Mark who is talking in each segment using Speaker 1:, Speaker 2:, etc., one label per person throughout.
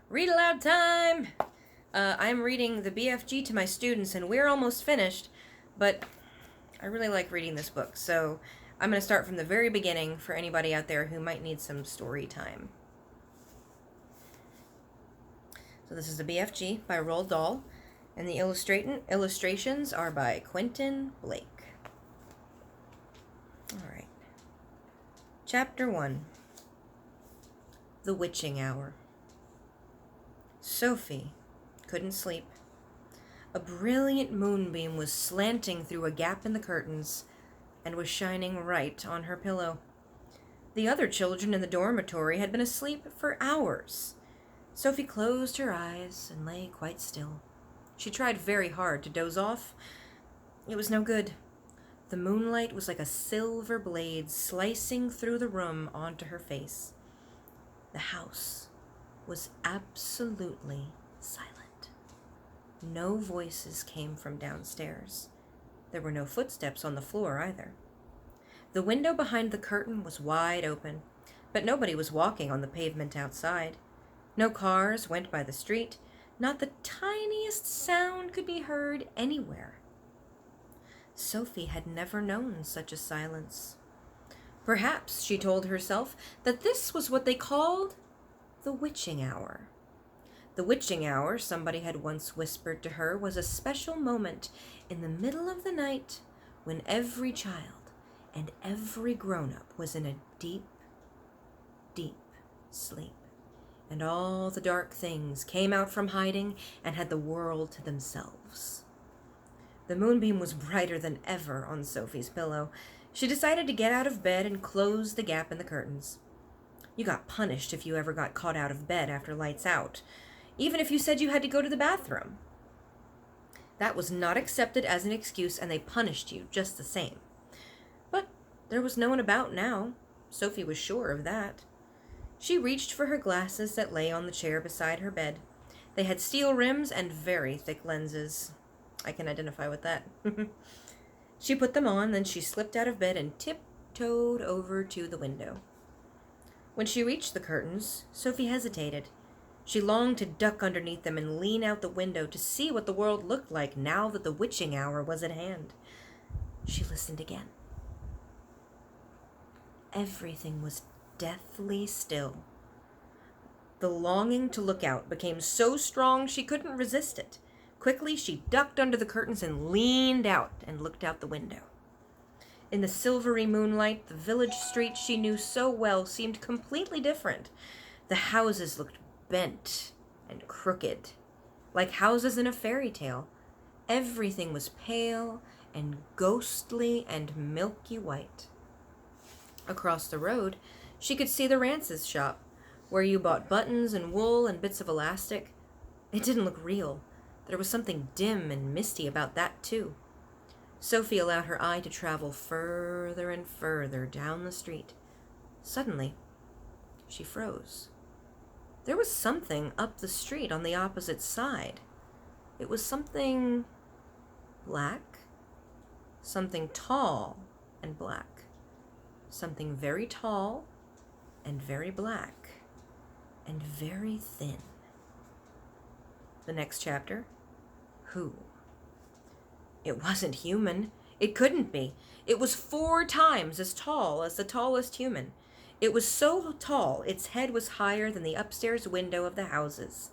Speaker 1: Read aloud time! I'm reading the BFG to my students, and we're almost finished, but I really like reading this book, so I'm going to start from the very beginning for anybody out there who might need some story time. So this is the BFG by Roald Dahl, and the illustrations are by Quentin Blake. Alright. Chapter 1. The Witching Hour. Sophie couldn't sleep. A brilliant moonbeam was slanting through a gap in the curtains and was shining right on her pillow. The other children in the dormitory had been asleep for hours. Sophie closed her eyes and lay quite still. She tried very hard to doze off. It was no good. The moonlight was like a silver blade slicing through the room onto her face. The house was absolutely silent. No voices came from downstairs. There were no footsteps on the floor either. The window behind the curtain was wide open, but nobody was walking on the pavement outside. No cars went by the street. Not the tiniest sound could be heard anywhere. Sophie had never known such a silence. Perhaps, she told herself, that this was what they called the witching hour. The witching hour, somebody had once whispered to her, was a special moment in the middle of the night when every child and every grown-up was in a deep, deep sleep, and all the dark things came out from hiding and had the world to themselves. The moonbeam was brighter than ever on Sophie's pillow. She decided to get out of bed and close the gap in the curtains. You got punished if you ever got caught out of bed after lights out, even if you said you had to go to the bathroom. That was not accepted as an excuse, and they punished you just the same. But there was no one about now. Sophie was sure of that. She reached for her glasses that lay on the chair beside her bed. They had steel rims and very thick lenses. I can identify with that. She put them on, then she slipped out of bed and tiptoed over to the window. When she reached the curtains, Sophie hesitated. She longed to duck underneath them and lean out the window to see what the world looked like now that the witching hour was at hand. She listened again. Everything was deathly still. The longing to look out became so strong she couldn't resist it. Quickly, she ducked under the curtains and leaned out and looked out the window. In the silvery moonlight, the village street she knew so well seemed completely different. The houses looked bent and crooked, like houses in a fairy tale. Everything was pale and ghostly and milky white. Across the road, she could see the Rance's shop, where you bought buttons and wool and bits of elastic. It didn't look real. There was something dim and misty about that, too. Sophie allowed her eye to travel further and further down the street. Suddenly, she froze. There was something up the street on the opposite side. It was something black, something tall and black, something very tall and very black and very thin. The next chapter, Who? It wasn't human. It couldn't be. It was 4 times as tall as the tallest human. It was so tall, its head was higher than the upstairs window of the houses.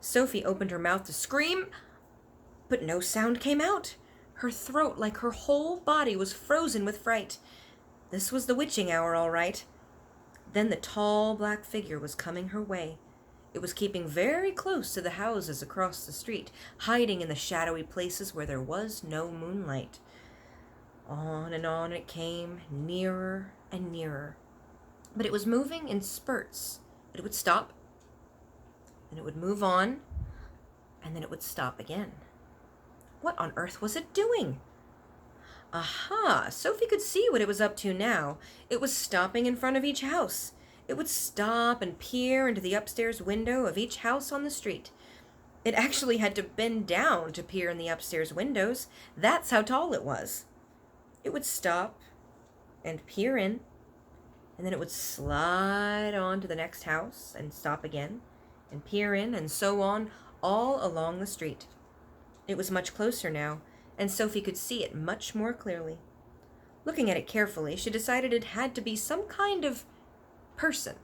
Speaker 1: Sophie opened her mouth to scream, but no sound came out. Her throat, like her whole body, was frozen with fright. This was the witching hour, all right. Then the tall black figure was coming her way. It was keeping very close to the houses across the street, hiding in the shadowy places where there was no moonlight. On and on it came, nearer and nearer. But it was moving in spurts. It would stop, then it would move on, and then it would stop again. What on earth was it doing? Aha! Sophie could see what it was up to now. It was stopping in front of each house. It would stop and peer into the upstairs window of each house on the street. It actually had to bend down to peer in the upstairs windows. That's how tall it was. It would stop and peer in, and then it would slide on to the next house and stop again, and peer in, and so on, all along the street. It was much closer now, and Sophie could see it much more clearly. Looking at it carefully, she decided it had to be some kind of person.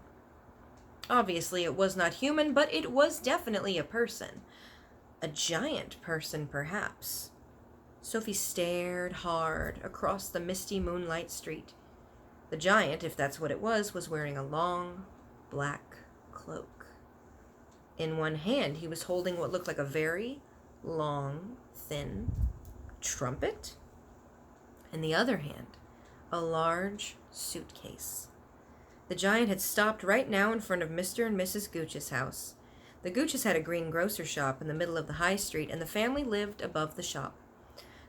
Speaker 1: Obviously, it was not human, but it was definitely a person. A giant person, perhaps. Sophie stared hard across the misty moonlight street. The giant, if that's what it was wearing a long, black cloak. In one hand, he was holding what looked like a very long, thin trumpet. In the other hand, a large suitcase. The giant had stopped right now in front of Mr. and Mrs. Gooch's house. The Gooches had a green grocer shop in the middle of the high street, and the family lived above the shop.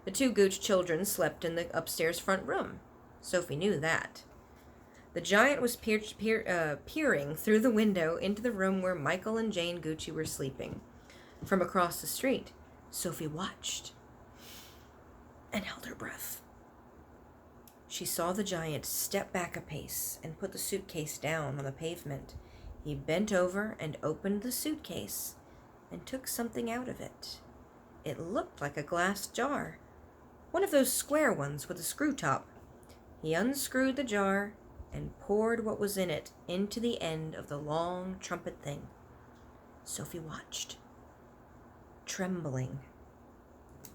Speaker 1: The two Gooch children slept in the upstairs front room. Sophie knew that. The giant was peering through the window into the room where Michael and Jane Gucci were sleeping. From across the street, Sophie watched and held her breath. She saw the giant step back a pace and put the suitcase down on the pavement. He bent over and opened the suitcase and took something out of it. It looked like a glass jar, one of those square ones with a screw top. He unscrewed the jar and poured what was in it into the end of the long trumpet thing. Sophie watched, trembling.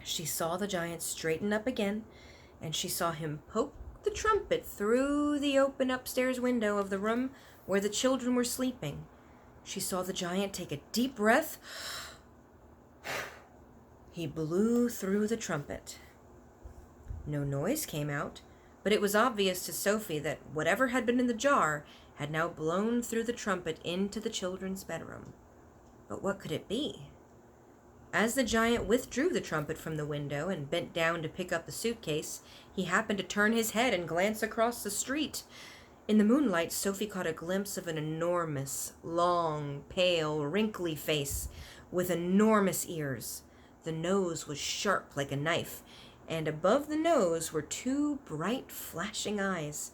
Speaker 1: She saw the giant straighten up again, and she saw him poke the trumpet through the open upstairs window of the room where the children were sleeping. She saw the giant take a deep breath. He blew through the trumpet. No noise came out, but it was obvious to Sophie that whatever had been in the jar had now blown through the trumpet into the children's bedroom. But what could it be? As the giant withdrew the trumpet from the window and bent down to pick up the suitcase, he happened to turn his head and glance across the street. In the moonlight, Sophie caught a glimpse of an enormous, long, pale, wrinkly face with enormous ears. The nose was sharp like a knife, and above the nose were two bright, flashing eyes,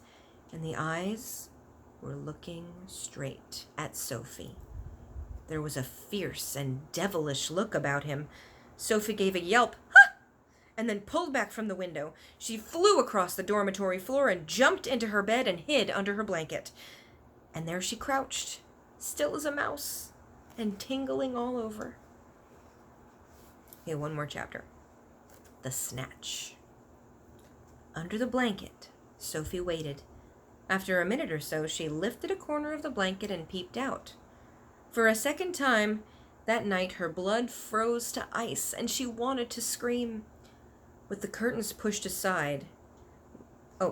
Speaker 1: and the eyes were looking straight at Sophie. There was a fierce and devilish look about him. Sophie gave a yelp, "Ha!" and then pulled back from the window. She flew across the dormitory floor and jumped into her bed and hid under her blanket. And there she crouched, still as a mouse, and tingling all over. Okay, one more chapter. The Snatch. Under the blanket, Sophie waited. After a minute or so, she lifted a corner of the blanket and peeped out. For a second time that night, her blood froze to ice, and she wanted to scream. With the curtains pushed aside,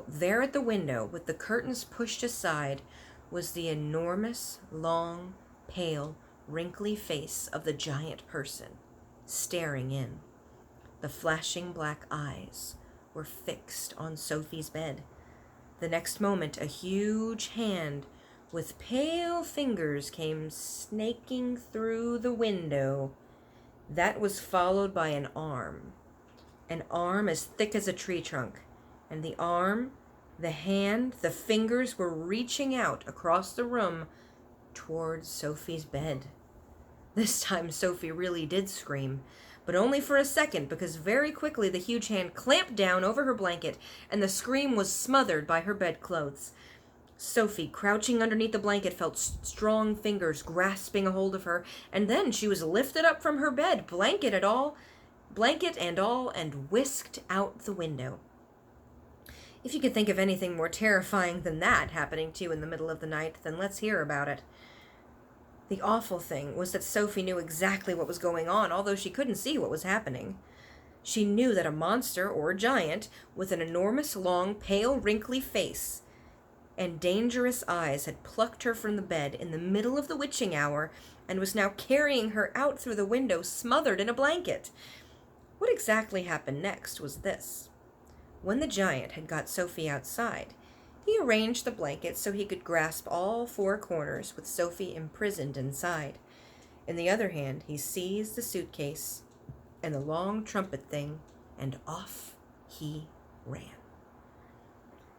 Speaker 1: there at the window, with the curtains pushed aside, was the enormous, long, pale, wrinkly face of the giant person, staring in. The flashing black eyes were fixed on Sophie's bed. The next moment, a huge hand with pale fingers came snaking through the window. That was followed by an arm as thick as a tree trunk. And the arm, the hand, the fingers were reaching out across the room towards Sophie's bed. This time Sophie really did scream, but only for a second, because very quickly the huge hand clamped down over her blanket, and the scream was smothered by her bedclothes. Sophie, crouching underneath the blanket, felt strong fingers grasping a hold of her, and then she was lifted up from her bed, blanket and all, and whisked out the window. If you could think of anything more terrifying than that happening to you in the middle of the night, then let's hear about it. The awful thing was that Sophie knew exactly what was going on, although she couldn't see what was happening. She knew that a monster, or a giant, with an enormous, long, pale, wrinkly face and dangerous eyes had plucked her from the bed in the middle of the witching hour and was now carrying her out through the window, smothered in a blanket. What exactly happened next was this. When the giant had got Sophie outside, he arranged the blanket so he could grasp all four corners with Sophie imprisoned inside. In the other hand, he seized the suitcase and the long trumpet thing, and off he ran.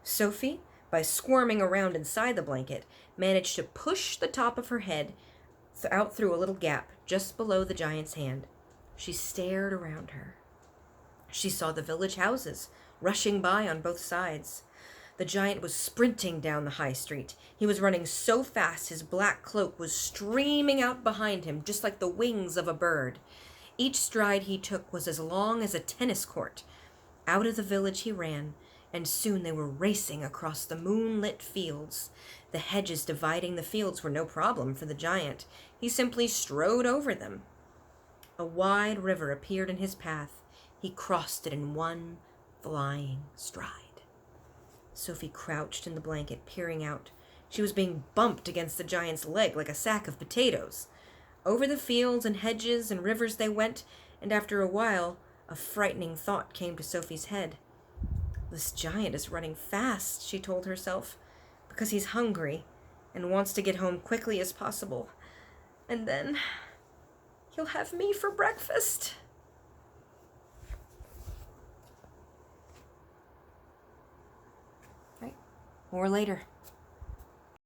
Speaker 1: Sophie, by squirming around inside the blanket, managed to push the top of her head out through a little gap just below the giant's hand. She stared around her. She saw the village houses rushing by on both sides. The giant was sprinting down the high street. He was running so fast his black cloak was streaming out behind him, just like the wings of a bird. Each stride he took was as long as a tennis court. Out of the village he ran, and soon they were racing across the moonlit fields. The hedges dividing the fields were no problem for the giant. He simply strode over them. A wide river appeared in his path. He crossed it in one flying stride. Sophie crouched in the blanket, peering out. She was being bumped against the giant's leg like a sack of potatoes. Over the fields and hedges and rivers they went, and after a while, a frightening thought came to Sophie's head. This giant is running fast, she told herself, because he's hungry and wants to get home quickly as possible. And then he'll have me for breakfast. Right? More later.